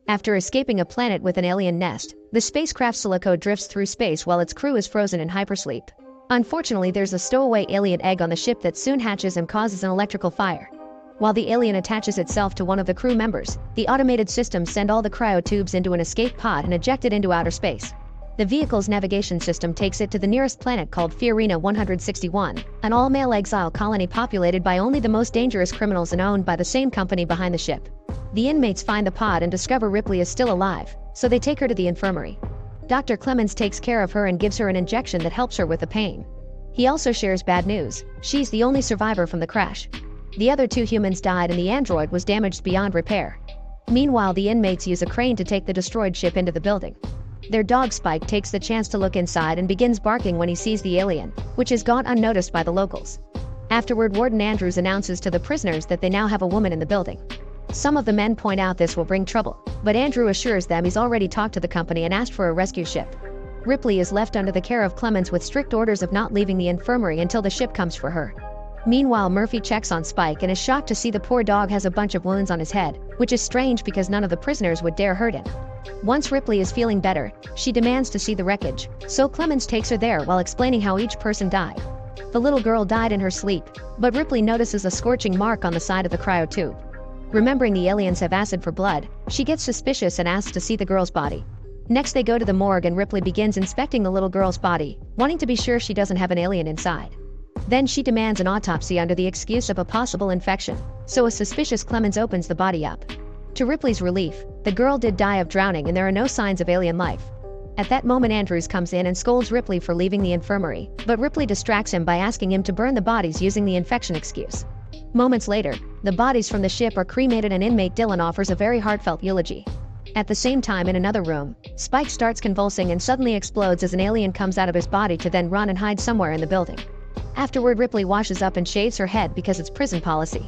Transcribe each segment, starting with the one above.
After escaping a planet with an alien nest, the spacecraft Silico drifts through space while its crew is frozen in hypersleep. Unfortunately, there's a stowaway alien egg on the ship that soon hatches and causes an electrical fire. While the alien attaches itself to one of the crew members, the automated systems send all the cryotubes into an escape pod and eject it into outer space. The vehicle's navigation system takes it to the nearest planet called Fiorina 161, an all-male exile colony populated by only the most dangerous criminals and owned by the same company behind the ship. The inmates find the pod and discover Ripley is still alive, so they take her to the infirmary. Dr. Clemens takes care of her and gives her an injection that helps her with the pain. He also shares bad news: she's the only survivor from the crash. The other 2 humans died and the android was damaged beyond repair. Meanwhile, the inmates use a crane to take the destroyed ship into the building. Their dog Spike takes the chance to look inside and begins barking when he sees the alien, which is gone unnoticed by the locals. Afterward, Warden Andrews announces to the prisoners that they now have a woman in the building. Some of the men point out this will bring trouble, but Andrew assures them he's already talked to the company and asked for a rescue ship. Ripley is left under the care of Clemens with strict orders of not leaving the infirmary until the ship comes for her. Meanwhile, Murphy checks on Spike and is shocked to see the poor dog has a bunch of wounds on his head, which is strange because none of the prisoners would dare hurt him. Once Ripley is feeling better, she demands to see the wreckage, so Clemens takes her there while explaining how each person died. The little girl died in her sleep, but Ripley notices a scorching mark on the side of the cryotube. Remembering the aliens have acid for blood, she gets suspicious and asks to see the girl's body. Next, they go to the morgue and Ripley begins inspecting the little girl's body, wanting to be sure she doesn't have an alien inside. Then she demands an autopsy under the excuse of a possible infection, so a suspicious Clemens opens the body up. To Ripley's relief, the girl did die of drowning and there are no signs of alien life. At that moment, Andrews comes in and scolds Ripley for leaving the infirmary, but Ripley distracts him by asking him to burn the bodies using the infection excuse. Moments later, the bodies from the ship are cremated and inmate Dylan offers a very heartfelt eulogy. At the same time, in another room, Spike starts convulsing and suddenly explodes as an alien comes out of his body to then run and hide somewhere in the building. Afterward, Ripley washes up and shaves her head because it's prison policy.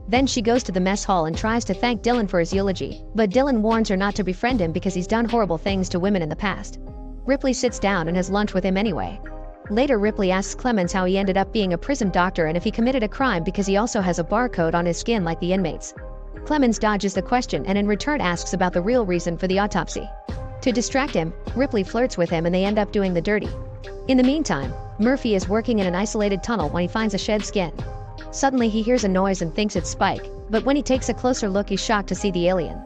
Then she goes to the mess hall and tries to thank Dylan for his eulogy, but Dylan warns her not to befriend him because he's done horrible things to women in the past. Ripley sits down and has lunch with him anyway. Later, Ripley asks Clemens how he ended up being a prison doctor and if he committed a crime because he also has a barcode on his skin like the inmates. Clemens dodges the question and in return asks about the real reason for the autopsy. To distract him, Ripley flirts with him and they end up doing the dirty. In the meantime, Murphy is working in an isolated tunnel when he finds a shed skin. Suddenly he hears a noise and thinks it's Spike, but when he takes a closer look he's shocked to see the alien.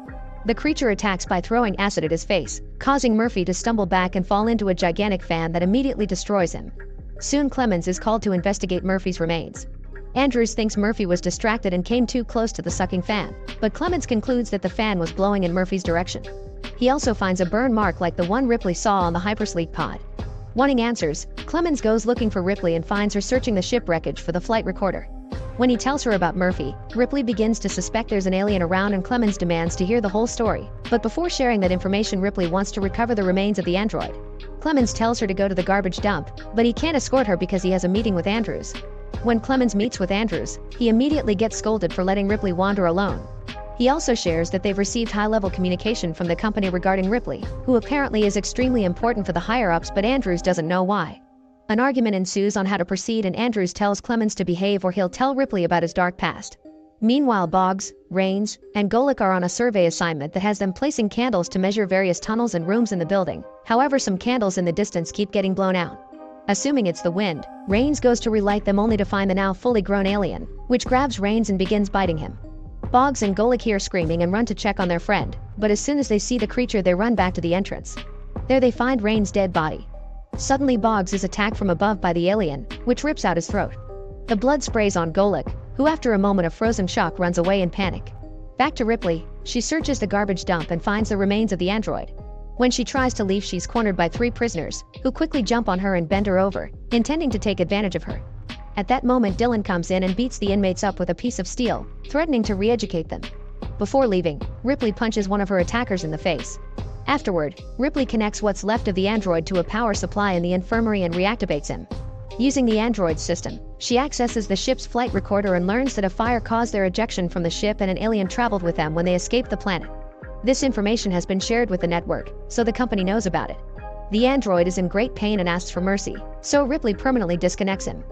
The creature attacks by throwing acid at his face, causing Murphy to stumble back and fall into a gigantic fan that immediately destroys him. Soon Clemens is called to investigate Murphy's remains. Andrews thinks Murphy was distracted and came too close to the sucking fan, but Clemens concludes that the fan was blowing in Murphy's direction. He also finds a burn mark like the one Ripley saw on the hypersleep pod. Wanting answers, Clemens goes looking for Ripley and finds her searching the ship wreckage for the flight recorder. When he tells her about Murphy, Ripley begins to suspect there's an alien around and Clemens demands to hear the whole story, but before sharing that information, Ripley wants to recover the remains of the android. Clemens tells her to go to the garbage dump, but he can't escort her because he has a meeting with Andrews. When Clemens meets with Andrews, he immediately gets scolded for letting Ripley wander alone. He also shares that they've received high-level communication from the company regarding Ripley, who apparently is extremely important for the higher-ups, but Andrews doesn't know why. An argument ensues on how to proceed and Andrews tells Clemens to behave or he'll tell Ripley about his dark past. Meanwhile, Boggs, Rains, and Golick are on a survey assignment that has them placing candles to measure various tunnels and rooms in the building. However, some candles in the distance keep getting blown out. Assuming it's the wind, Rains goes to relight them only to find the now fully grown alien, which grabs Rains and begins biting him. Boggs and Golick hear screaming and run to check on their friend, but as soon as they see the creature they run back to the entrance. There they find Rains' dead body. Suddenly Boggs is attacked from above by the alien, which rips out his throat. The blood sprays on Golick, who after a moment of frozen shock runs away in panic. Back to Ripley, she searches the garbage dump and finds the remains of the android. When she tries to leave, she's cornered by 3 prisoners, who quickly jump on her and bend her over, intending to take advantage of her. At that moment, Dylan comes in and beats the inmates up with a piece of steel, threatening to re-educate them. Before leaving, Ripley punches one of her attackers in the face. Afterward, Ripley connects what's left of the android to a power supply in the infirmary and reactivates him. Using the android's system, she accesses the ship's flight recorder and learns that a fire caused their ejection from the ship and an alien traveled with them when they escaped the planet. This information has been shared with the network, so the company knows about it. The android is in great pain and asks for mercy, so Ripley permanently disconnects him.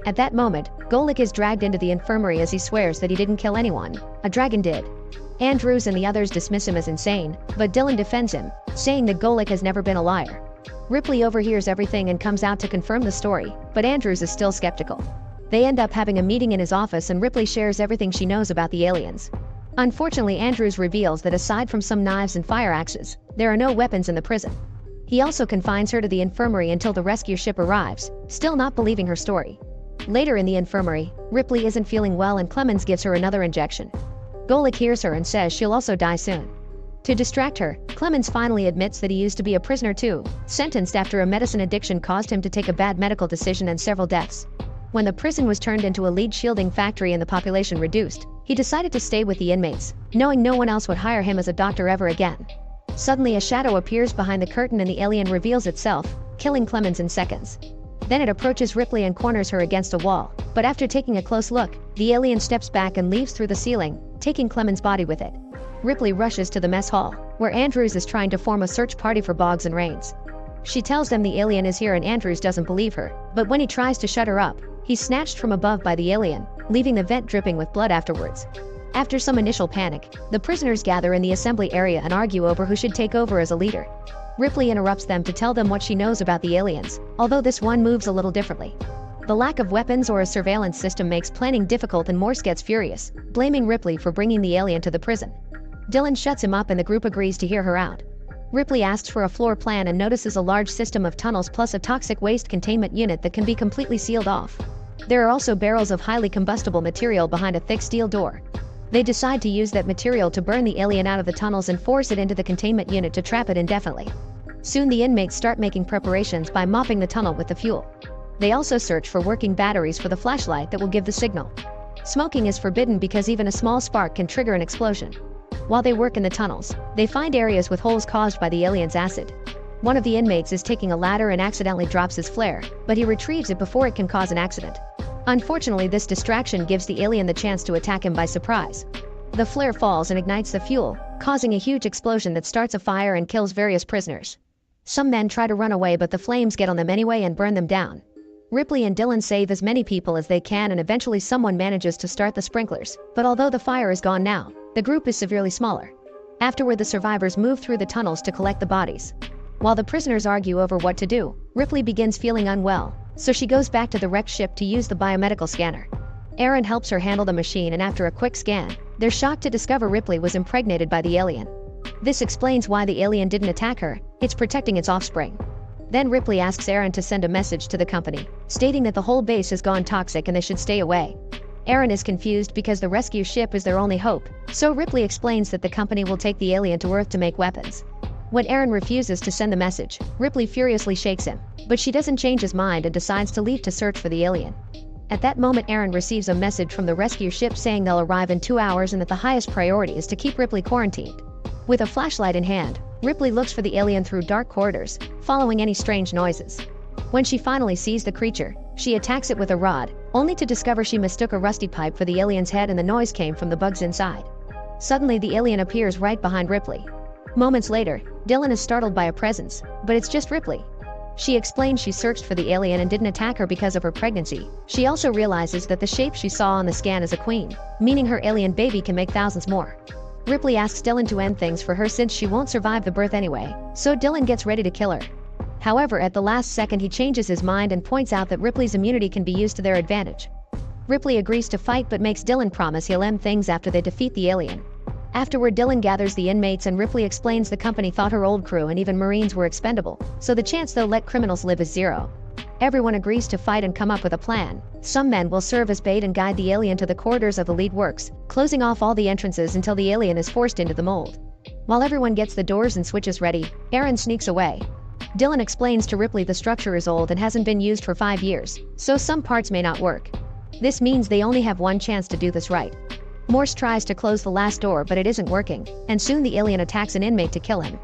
At that moment, Golik is dragged into the infirmary as he swears that he didn't kill anyone. A dragon did. Andrews and the others dismiss him as insane, but Dylan defends him, saying that Golik has never been a liar. Ripley overhears everything and comes out to confirm the story, but Andrews is still skeptical. They end up having a meeting in his office and Ripley shares everything she knows about the aliens. Unfortunately, Andrews reveals that aside from some knives and fire axes, there are no weapons in the prison. He also confines her to the infirmary until the rescue ship arrives, still not believing her story. Later in the infirmary, Ripley isn't feeling well and Clemens gives her another injection. Golik hears her and says she'll also die soon. To distract her, Clemens finally admits that he used to be a prisoner too, sentenced after a medicine addiction caused him to take a bad medical decision and several deaths. When the prison was turned into a lead shielding factory and the population reduced, he decided to stay with the inmates, knowing no one else would hire him as a doctor ever again. Suddenly a shadow appears behind the curtain and the alien reveals itself, killing Clemens in seconds. Then it approaches Ripley and corners her against a wall, but after taking a close look, the alien steps back and leaves through the ceiling, taking Clemens' body with it. Ripley rushes to the mess hall, where Andrews is trying to form a search party for Boggs and Rains. She tells them the alien is here and Andrews doesn't believe her, but when he tries to shut her up, he's snatched from above by the alien, leaving the vent dripping with blood afterwards. After some initial panic, the prisoners gather in the assembly area and argue over who should take over as a leader. Ripley interrupts them to tell them what she knows about the aliens, although this one moves a little differently. The lack of weapons or a surveillance system makes planning difficult and Morse gets furious, blaming Ripley for bringing the alien to the prison. Dylan shuts him up and the group agrees to hear her out. Ripley asks for a floor plan and notices a large system of tunnels plus a toxic waste containment unit that can be completely sealed off. There are also barrels of highly combustible material behind a thick steel door. They decide to use that material to burn the alien out of the tunnels and force it into the containment unit to trap it indefinitely. Soon the inmates start making preparations by mopping the tunnel with the fuel. They also search for working batteries for the flashlight that will give the signal. Smoking is forbidden because even a small spark can trigger an explosion. While they work in the tunnels, they find areas with holes caused by the alien's acid. One of the inmates is taking a ladder and accidentally drops his flare, but he retrieves it before it can cause an accident. Unfortunately, this distraction gives the alien the chance to attack him by surprise. The flare falls and ignites the fuel, causing a huge explosion that starts a fire and kills various prisoners. Some men try to run away but the flames get on them anyway and burn them down. Ripley and Dylan save as many people as they can and eventually someone manages to start the sprinklers, but although the fire is gone now, the group is severely smaller. Afterward, the survivors move through the tunnels to collect the bodies. While the prisoners argue over what to do, Ripley begins feeling unwell, so she goes back to the wrecked ship to use the biomedical scanner. Aaron helps her handle the machine and after a quick scan, they're shocked to discover Ripley was impregnated by the alien. This explains why the alien didn't attack her, it's protecting its offspring. Then Ripley asks Aaron to send a message to the company, stating that the whole base has gone toxic and they should stay away. Aaron is confused because the rescue ship is their only hope, so Ripley explains that the company will take the alien to Earth to make weapons. When Aaron refuses to send the message, Ripley furiously shakes him, but she doesn't change his mind and decides to leave to search for the alien. At that moment, Aaron receives a message from the rescue ship saying they'll arrive in 2 hours and that the highest priority is to keep Ripley quarantined. With a flashlight in hand, Ripley looks for the alien through dark corridors, following any strange noises. When she finally sees the creature, she attacks it with a rod, only to discover she mistook a rusty pipe for the alien's head and the noise came from the bugs inside. Suddenly the alien appears right behind Ripley. Moments later, Dylan is startled by a presence, but it's just Ripley. She explains she searched for the alien and didn't attack her because of her pregnancy. She also realizes that the shape she saw on the scan is a queen, meaning her alien baby can make thousands more. Ripley asks Dylan to end things for her since she won't survive the birth anyway, so Dylan gets ready to kill her. However, at the last second he changes his mind and points out that Ripley's immunity can be used to their advantage. Ripley agrees to fight but makes Dylan promise he'll end things after they defeat the alien. Afterward, Dylan gathers the inmates and Ripley explains the company thought her old crew and even Marines were expendable, so the chance they'll let criminals live is zero. Everyone agrees to fight and come up with a plan. Some men will serve as bait and guide the alien to the corridors of the lead works, closing off all the entrances until the alien is forced into the mold. While everyone gets the doors and switches ready, Aaron sneaks away. Dylan explains to Ripley the structure is old and hasn't been used for 5 years, so some parts may not work. This means they only have one chance to do this right. Morse tries to close the last door but it isn't working, and soon the alien attacks an inmate to kill him.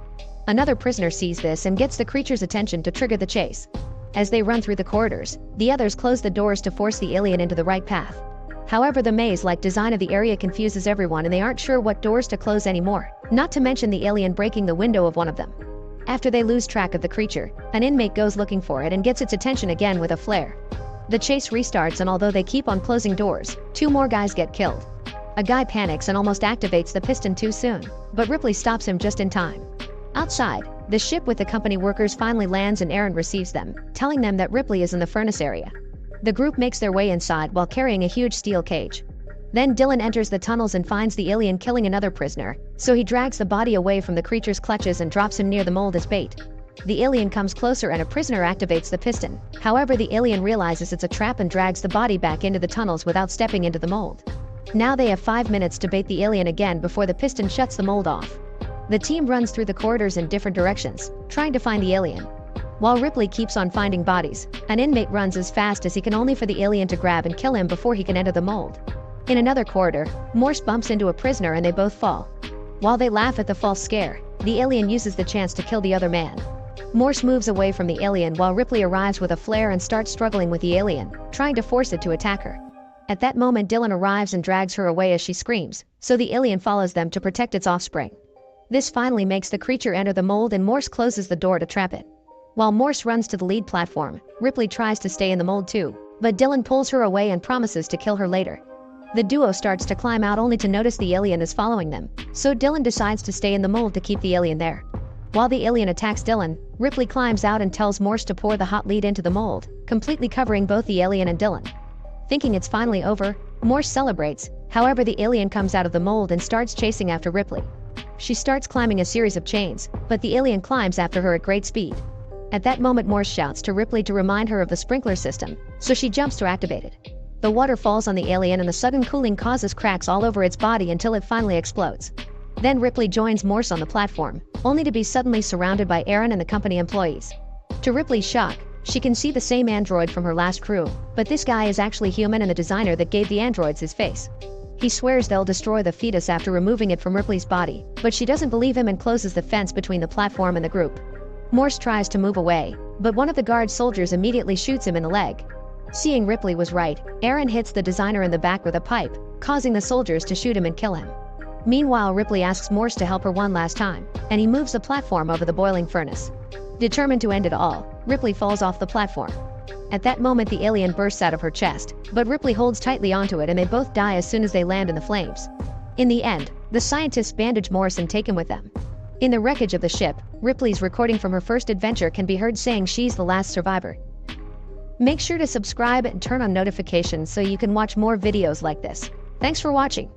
Another prisoner sees this and gets the creature's attention to trigger the chase. As they run through the corridors, the others close the doors to force the alien into the right path. However, the maze-like design of the area confuses everyone and they aren't sure what doors to close anymore, not to mention the alien breaking the window of one of them. After they lose track of the creature, an inmate goes looking for it and gets its attention again with a flare. The chase restarts, and although they keep on closing doors, 2 more guys get killed. A guy panics and almost activates the piston too soon, but Ripley stops him just in time. Outside, the ship with the company workers finally lands and Aaron receives them, telling them that Ripley is in the furnace area. The group makes their way inside while carrying a huge steel cage. Then Dylan enters the tunnels and finds the alien killing another prisoner, so he drags the body away from the creature's clutches and drops him near the mold as bait. The alien comes closer and a prisoner activates the piston. However, the alien realizes it's a trap and drags the body back into the tunnels without stepping into the mold. Now they have 5 minutes to bait the alien again before the piston shuts the mold off. The team runs through the corridors in different directions, trying to find the alien. While Ripley keeps on finding bodies, an inmate runs as fast as he can only for the alien to grab and kill him before he can enter the mold. In another corridor, Morse bumps into a prisoner and they both fall. While they laugh at the false scare, the alien uses the chance to kill the other man. Morse moves away from the alien while Ripley arrives with a flare and starts struggling with the alien, trying to force it to attack her. At that moment, Dylan arrives and drags her away as she screams, so the alien follows them to protect its offspring. This finally makes the creature enter the mold and Morse closes the door to trap it. While Morse runs to the lead platform, Ripley tries to stay in the mold too, but Dylan pulls her away and promises to kill her later. The duo starts to climb out only to notice the alien is following them, so Dylan decides to stay in the mold to keep the alien there. While the alien attacks Dylan, Ripley climbs out and tells Morse to pour the hot lead into the mold, completely covering both the alien and Dylan. Thinking it's finally over, Morse celebrates. However, the alien comes out of the mold and starts chasing after Ripley. She starts climbing a series of chains, but the alien climbs after her at great speed. At that moment, Morse shouts to Ripley to remind her of the sprinkler system, so she jumps to activate it. The water falls on the alien and the sudden cooling causes cracks all over its body until it finally explodes. Then Ripley joins Morse on the platform, only to be suddenly surrounded by Aaron and the company employees. To Ripley's shock, she can see the same android from her last crew, but this guy is actually human and the designer that gave the androids his face. He swears they'll destroy the fetus after removing it from Ripley's body, but she doesn't believe him and closes the fence between the platform and the group. Morse tries to move away, but one of the guard soldiers immediately shoots him in the leg. Seeing Ripley was right, Aaron hits the designer in the back with a pipe, causing the soldiers to shoot him and kill him. Meanwhile, Ripley asks Morse to help her one last time, and he moves the platform over the boiling furnace. Determined to end it all, Ripley falls off the platform. At that moment, the alien bursts out of her chest, but Ripley holds tightly onto it and they both die as soon as they land in the flames. In the end, the scientists bandage Morse and take him with them. In the wreckage of the ship, Ripley's recording from her first adventure can be heard saying she's the last survivor. Make sure to subscribe and turn on notifications so you can watch more videos like this. Thanks for watching.